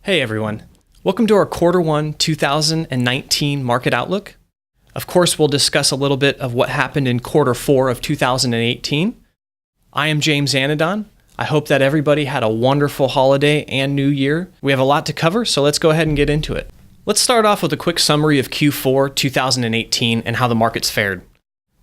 Hey everyone, welcome to our Q1 2019 market outlook. Of course, we'll discuss a little bit of what happened in Q4 of 2018. I am James Anadon. I hope that everybody had a wonderful holiday and new year. We have a lot to cover, so let's go ahead and get into it. Let's start off with a quick summary of Q4 2018 and how the markets fared.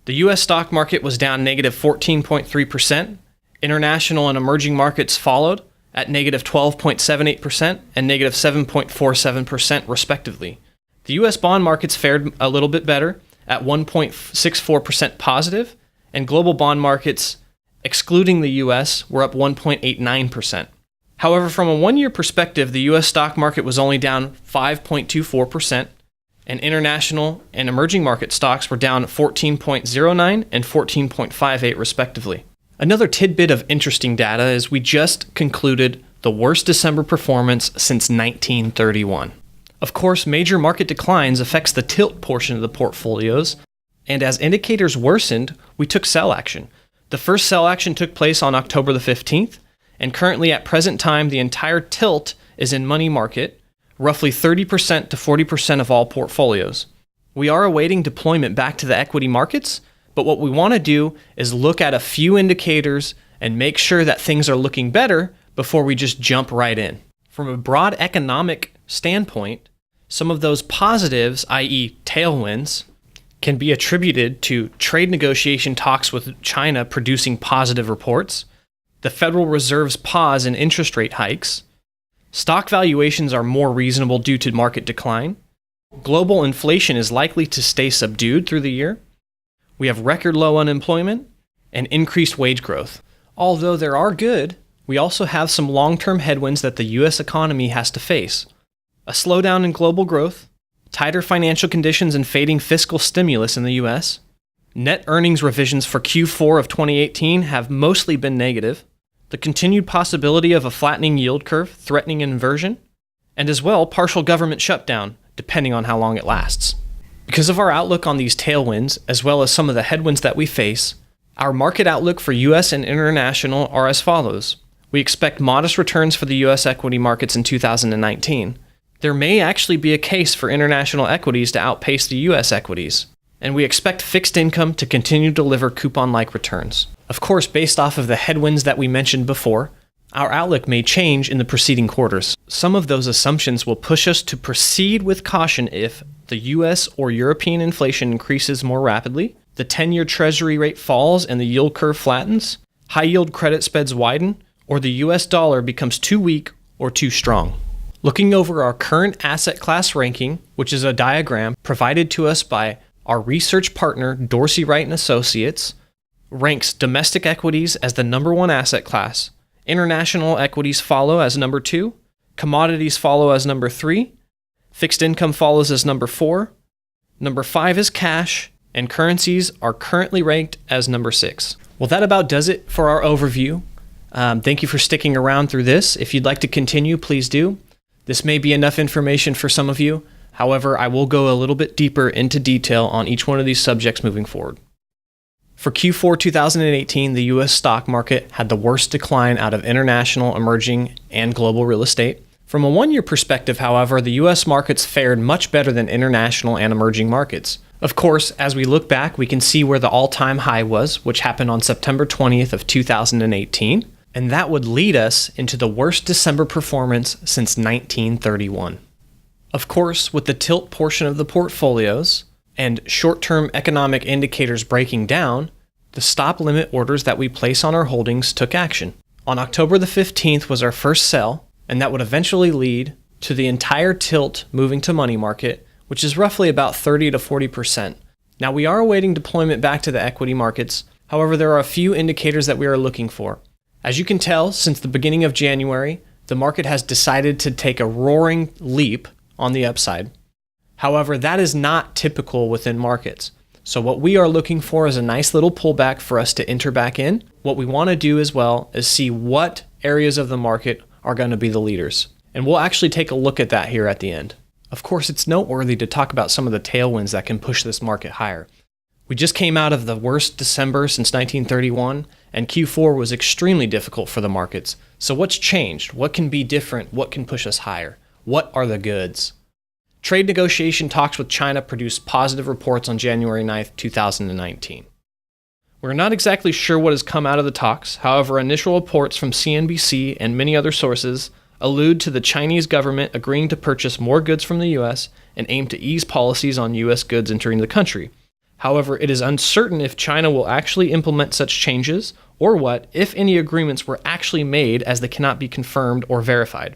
The US stock market was down negative 14.3%. International and emerging markets followed at negative 12.78% and negative 7.47% respectively. The US bond markets fared a little bit better at 1.64% positive, and global bond markets, excluding the US, were up 1.89%. However, from a one-year perspective, the US stock market was only down 5.24%, and international and emerging market stocks were down 14.09 and 14.58 respectively. Another tidbit of interesting data is we just concluded the worst December performance since 1931. Of course, major market declines affects the tilt portion of the portfolios, and as indicators worsened, we took sell action. The first sell action took place on October the 15th, and currently at present time, the entire tilt is in money market, roughly 30% to 40% of all portfolios. We are awaiting deployment back to the equity markets, but what we want to do is look at a few indicators and make sure that things are looking better before we just jump right in. From a broad economic standpoint, some of those positives, i.e. tailwinds, can be attributed to trade negotiation talks with China producing positive reports, the Federal Reserve's pause in interest rate hikes, stock valuations are more reasonable due to market decline, global inflation is likely to stay subdued through the year, we have record low unemployment, and increased wage growth. Although there are good, we also have some long-term headwinds that the U.S. economy has to face. A slowdown in global growth, tighter financial conditions and fading fiscal stimulus in the U.S., net earnings revisions for Q4 of 2018 have mostly been negative, the continued possibility of a flattening yield curve threatening inversion, and as well partial government shutdown, depending on how long it lasts. Because of our outlook on these tailwinds, as well as some of the headwinds that we face, our market outlook for U.S. and international are as follows. We expect modest returns for the U.S. equity markets in 2019. There may actually be a case for international equities to outpace the U.S. equities, and we expect fixed income to continue to deliver coupon-like returns. Of course, based off of the headwinds that we mentioned before, our outlook may change in the preceding quarters. Some of those assumptions will push us to proceed with caution if the US or European inflation increases more rapidly, the 10-year Treasury rate falls and the yield curve flattens, high-yield credit spreads widen, or the US dollar becomes too weak or too strong. Looking over our current asset class ranking, which is a diagram provided to us by our research partner Dorsey Wright & Associates, ranks domestic equities as the number one asset class, international equities follow as number 2, commodities follow as number 3, fixed income follows as number 4, number 5 is cash, and currencies are currently ranked as number 6. Well, that about does it for our overview. Thank you for sticking around through this. If you'd like to continue, please do. This may be enough information for some of you. However, I will go a little bit deeper into detail on each one of these subjects moving forward. For Q4 2018, the U.S. stock market had the worst decline out of international, emerging, and global real estate. From a one-year perspective, however, the U.S. markets fared much better than international and emerging markets. Of course, as we look back, we can see where the all-time high was, which happened on September 20th of 2018, and that would lead us into the worst December performance since 1931. Of course, with the tilt portion of the portfolios, and short-term economic indicators breaking down, the stop limit orders that we place on our holdings took action. On October the 15th was our first sell, and that would eventually lead to the entire tilt moving to money market, which is roughly about 30 to 40%. Now we are awaiting deployment back to the equity markets. However, there are a few indicators that we are looking for. As you can tell, since the beginning of January, the market has decided to take a roaring leap on the upside. However, that is not typical within markets. So what we are looking for is a nice little pullback for us to enter back in. What we want to do as well is see what areas of the market are going to be the leaders. And we'll actually take a look at that here at the end. Of course, it's noteworthy to talk about some of the tailwinds that can push this market higher. We just came out of the worst December since 1931, and Q4 was extremely difficult for the markets. So what's changed? What can be different? What can push us higher? What are the goods? Trade negotiation talks with China produced positive reports on January 9th, 2019. We're not exactly sure what has come out of the talks. However, initial reports from CNBC and many other sources allude to the Chinese government agreeing to purchase more goods from the U.S. and aim to ease policies on U.S. goods entering the country. However, it is uncertain if China will actually implement such changes or what, if any, agreements were actually made, as they cannot be confirmed or verified.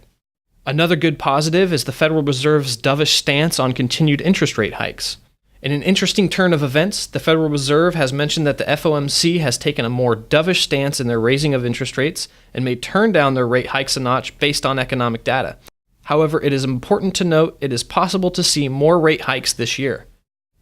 Another good positive is the Federal Reserve's dovish stance on continued interest rate hikes. In an interesting turn of events, the Federal Reserve has mentioned that the FOMC has taken a more dovish stance in their raising of interest rates and may turn down their rate hikes a notch based on economic data. However, it is important to note it is possible to see more rate hikes this year.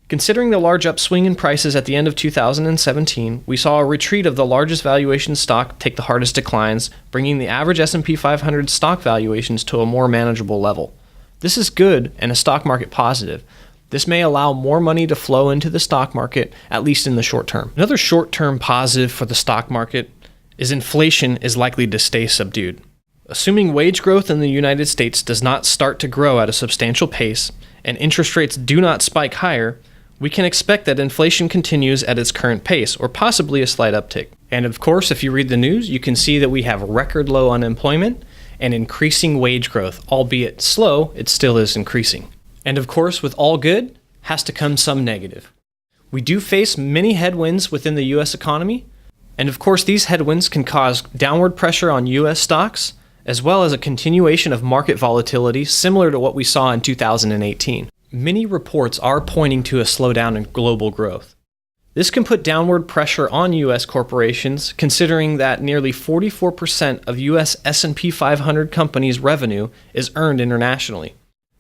Considering the large upswing in prices at the end of 2017, we saw a retreat of the largest valuation stock take the hardest declines, bringing the average S&P 500 stock valuations to a more manageable level. This is good and a stock market positive. This may allow more money to flow into the stock market, at least in the short term. Another short-term positive for the stock market is inflation is likely to stay subdued. Assuming wage growth in the United States does not start to grow at a substantial pace and interest rates do not spike higher, we can expect that inflation continues at its current pace, or possibly a slight uptick. And of course, if you read the news, you can see that we have record low unemployment and increasing wage growth. Albeit slow, it still is increasing. And of course, with all good, has to come some negative. We do face many headwinds within the U.S. economy, and of course, these headwinds can cause downward pressure on U.S. stocks, as well as a continuation of market volatility similar to what we saw in 2018. Many reports are pointing to a slowdown in global growth. This can put downward pressure on U.S. corporations, considering that nearly 44% of U.S. S&P 500 companies' revenue is earned internationally.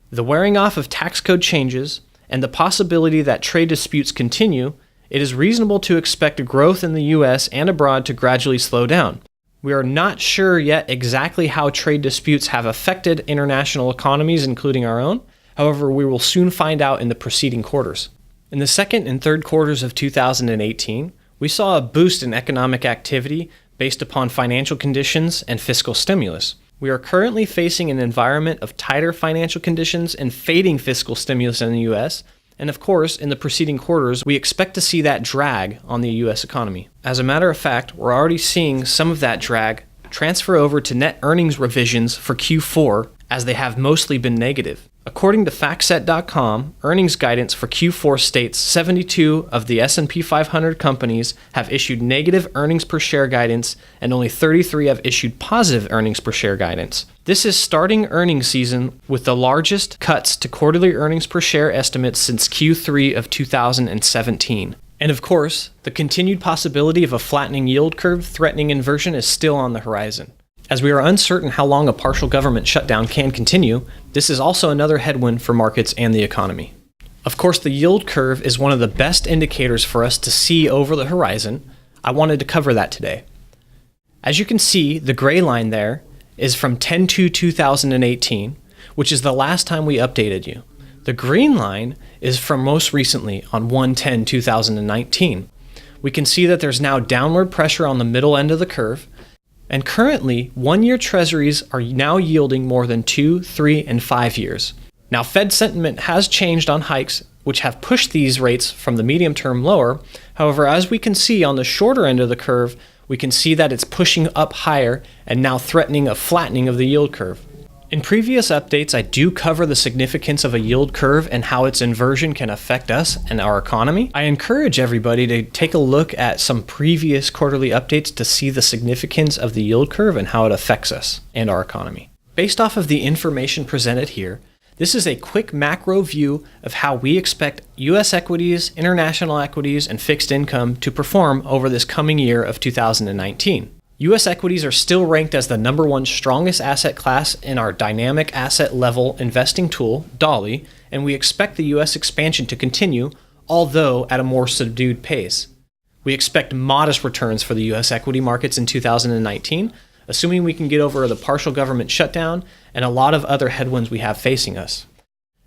The wearing off of tax code changes and the possibility that trade disputes continue, it is reasonable to expect growth in the U.S. and abroad to gradually slow down. We are not sure yet exactly how trade disputes have affected international economies, including our own. However, we will soon find out in the preceding quarters. In the second and third quarters of 2018, we saw a boost in economic activity based upon financial conditions and fiscal stimulus. We are currently facing an environment of tighter financial conditions and fading fiscal stimulus in the U.S., and of course, in the preceding quarters, we expect to see that drag on the U.S. economy. As a matter of fact, we're already seeing some of that drag transfer over to net earnings revisions for Q4, as they have mostly been negative. According to FactSet.com, earnings guidance for Q4 states 72 of the S&P 500 companies have issued negative earnings per share guidance, and only 33 have issued positive earnings per share guidance. This is starting earnings season with the largest cuts to quarterly earnings per share estimates since Q3 of 2017. And of course, the continued possibility of a flattening yield curve threatening inversion is still on the horizon. As we are uncertain how long a partial government shutdown can continue, this is also another headwind for markets and the economy. Of course, the yield curve is one of the best indicators for us to see over the horizon. I wanted to cover that today. As you can see, the gray line there is from 10/2/2018, which is the last time we updated you. The green line is from most recently on 1/10/2019. We can see that there's now downward pressure on the middle end of the curve, and currently, 1-year treasuries are now yielding more than 2, 3, and 5 years. Now, Fed sentiment has changed on hikes, which have pushed these rates from the medium term lower. However, as we can see on the shorter end of the curve, we can see that it's pushing up higher and now threatening a flattening of the yield curve. In previous updates, I do cover the significance of a yield curve and how its inversion can affect us and our economy. I encourage everybody to take a look at some previous quarterly updates to see the significance of the yield curve and how it affects us and our economy. Based off of the information presented here, this is a quick macro view of how we expect U.S. equities, international equities, and fixed income to perform over this coming year of 2019. U.S. equities are still ranked as the #1 strongest asset class in our dynamic asset level investing tool, Dolly, and we expect the U.S. expansion to continue, although at a more subdued pace. We expect modest returns for the U.S. equity markets in 2019, assuming we can get over the partial government shutdown and a lot of other headwinds we have facing us.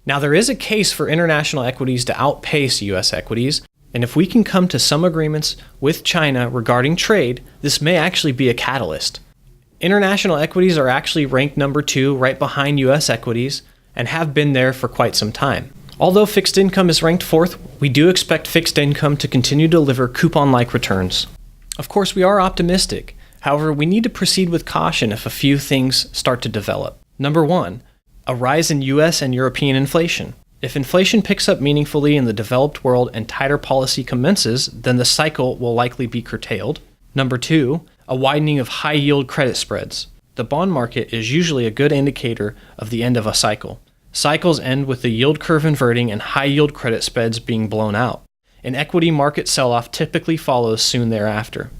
Now, there is a case for international equities to outpace U.S. equities, and if we can come to some agreements with China regarding trade, this may actually be a catalyst. International equities are actually ranked #2 right behind U.S. equities, and have been there for quite some time. Although fixed income is ranked 4th, we do expect fixed income to continue to deliver coupon-like returns. Of course, we are optimistic. However, we need to proceed with caution if a few things start to develop. Number 1, a rise in US and European inflation. If inflation picks up meaningfully in the developed world and tighter policy commences, then the cycle will likely be curtailed. Number 2, a widening of high-yield credit spreads. The bond market is usually a good indicator of the end of a cycle. Cycles end with the yield curve inverting and high-yield credit spreads being blown out. An equity market sell-off typically follows soon thereafter.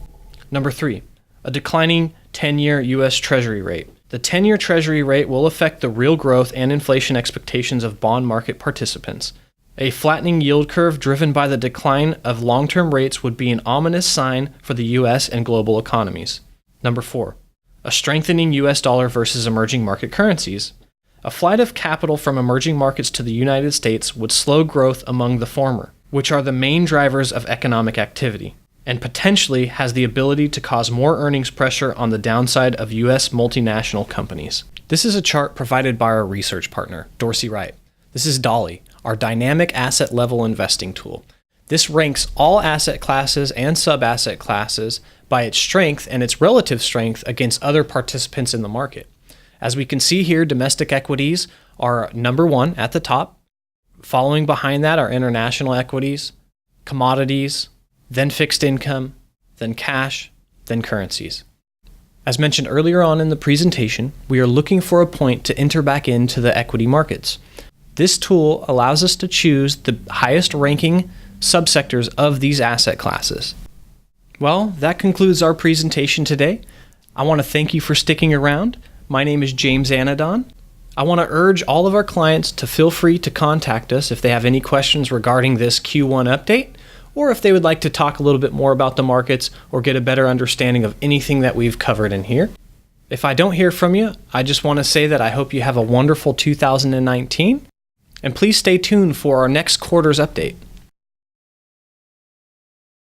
Number 3, a declining 10-year U.S. Treasury rate. The 10-year Treasury rate will affect the real growth and inflation expectations of bond market participants. A flattening yield curve driven by the decline of long-term rates would be an ominous sign for the U.S. and global economies. Number 4, a strengthening U.S. dollar versus emerging market currencies. A flight of capital from emerging markets to the United States would slow growth among the former, which are the main drivers of economic activity, and potentially has the ability to cause more earnings pressure on the downside of U.S. multinational companies. This is a chart provided by our research partner, Dorsey Wright. This is Dolly, our dynamic asset level investing tool. This ranks all asset classes and sub-asset classes by its strength and its relative strength against other participants in the market. As we can see here, domestic equities are number 1 at the top. Following behind that are international equities, commodities, then fixed income, then cash, then currencies. As mentioned earlier on in the presentation, we are looking for a point to enter back into the equity markets. This tool allows us to choose the highest ranking subsectors of these asset classes. Well, that concludes our presentation today. I want to thank you for sticking around. My name is James Anadon. I want to urge all of our clients to feel free to contact us if they have any questions regarding this Q1 update, or if they would like to talk a little bit more about the markets or get a better understanding of anything that we've covered in here. If I don't hear from you, I just want to say that I hope you have a wonderful 2019, and please stay tuned for our next quarter's update.